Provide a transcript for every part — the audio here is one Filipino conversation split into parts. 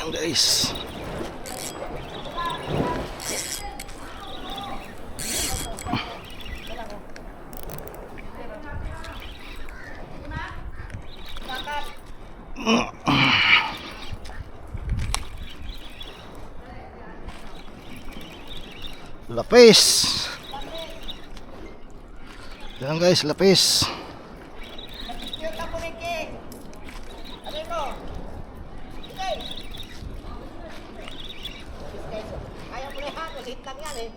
Ayan guys. Lapis. Ayan guys, lapis. Ayaw mo na yan, masit lang yan eh.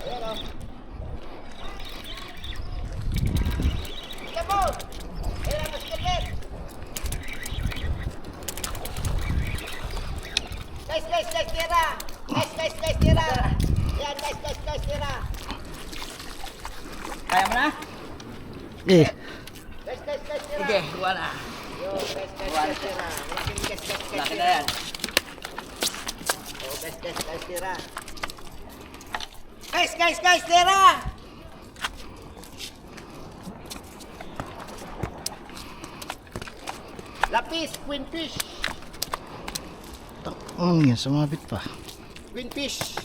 Ayan o. Ikaw! Ayan, masikapit! Guys, tira! Guys, tira! Ayan, guys, tira! Kaya mo na? Eh, Guys, tira! Sige, buwa na. Yo, guys, tira! Malaking guys, Laki na tira! yan. Oh, guys, tira! Guys, tira! Lapis, queen fish! ano yan, sumabit pa. Queen fish!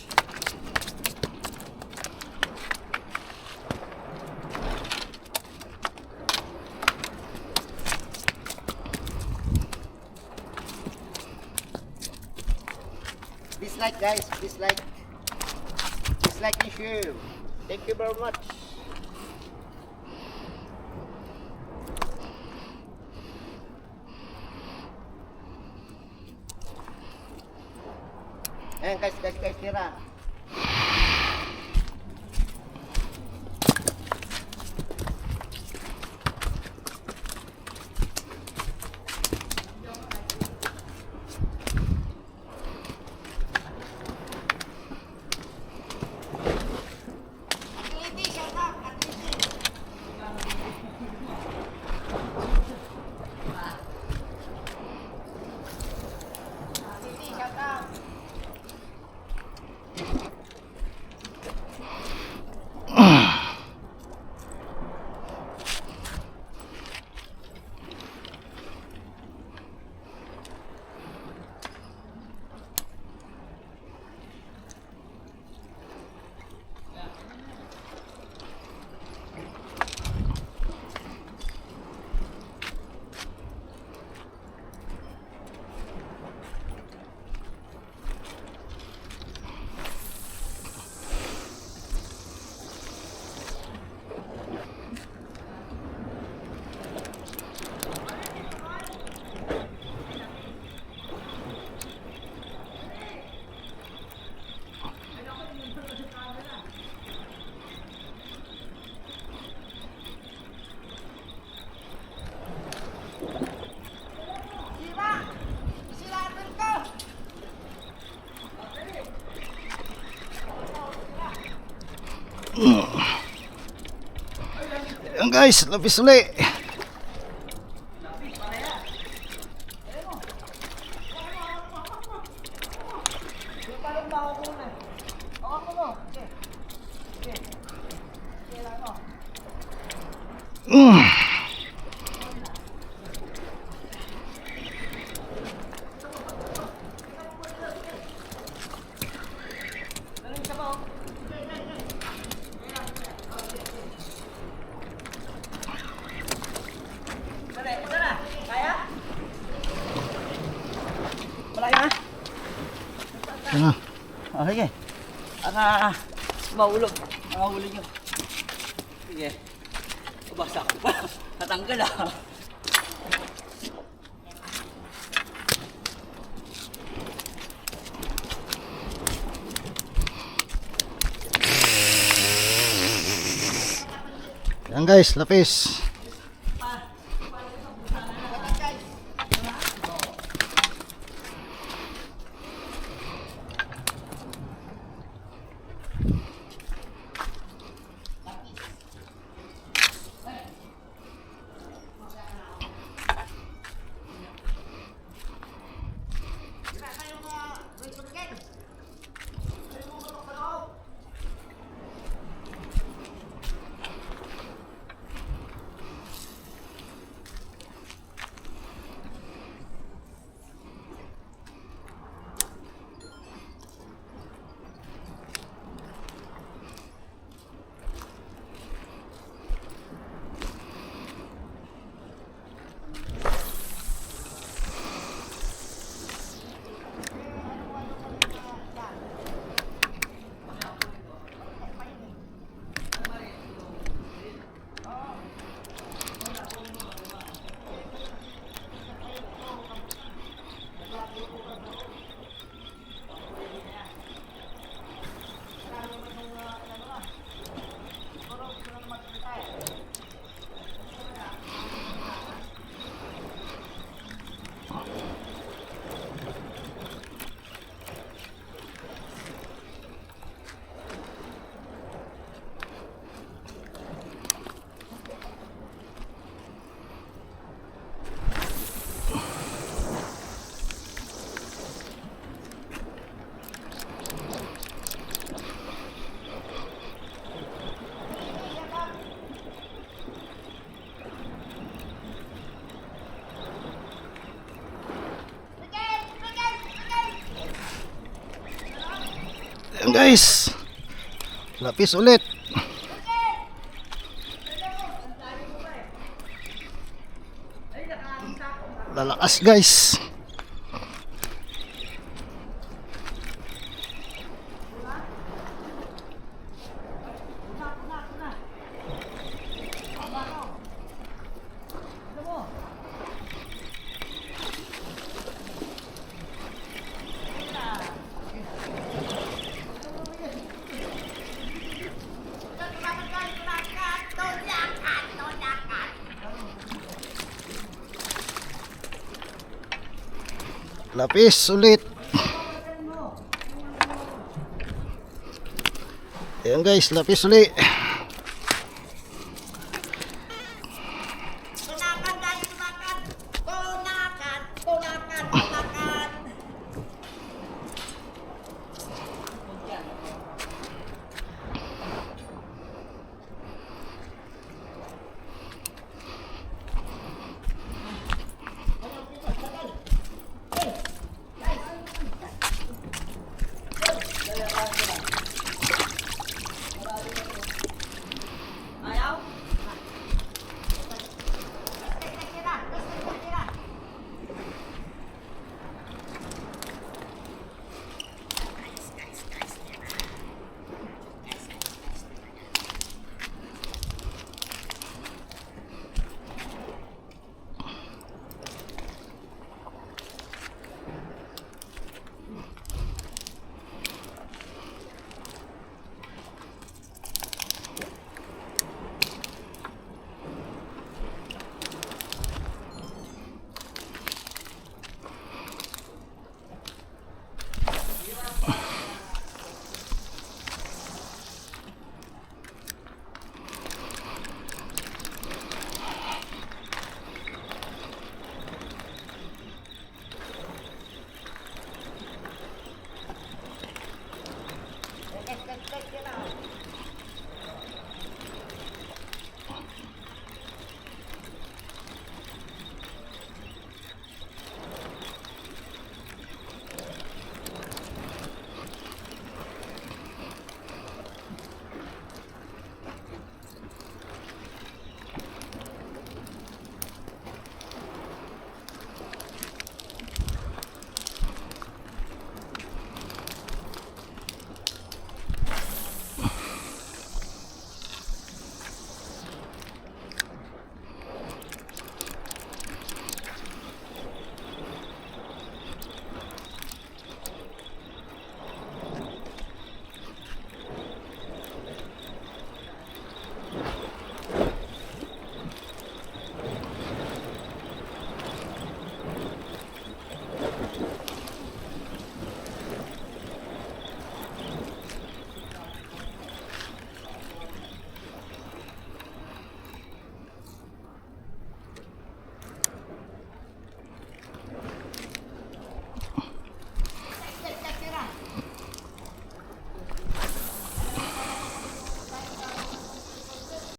Dislike guys, dislike and share. Thank you very much. Ayan guys, tira. Ayan guys, lapis ulit. Ano? Oh, sige. Mahulog. Mahulog yun. Sige. Basa ko pa. Natanggal ah. Ayan guys, lapis. Ayan guys. Lapis ulit. Lalakas guys. Lapis ulit. Ayan guys, lapis ulit. Tunakan tayo, tunakan. Tunakan, tunakan, tunakan. Ayaw? Check it out.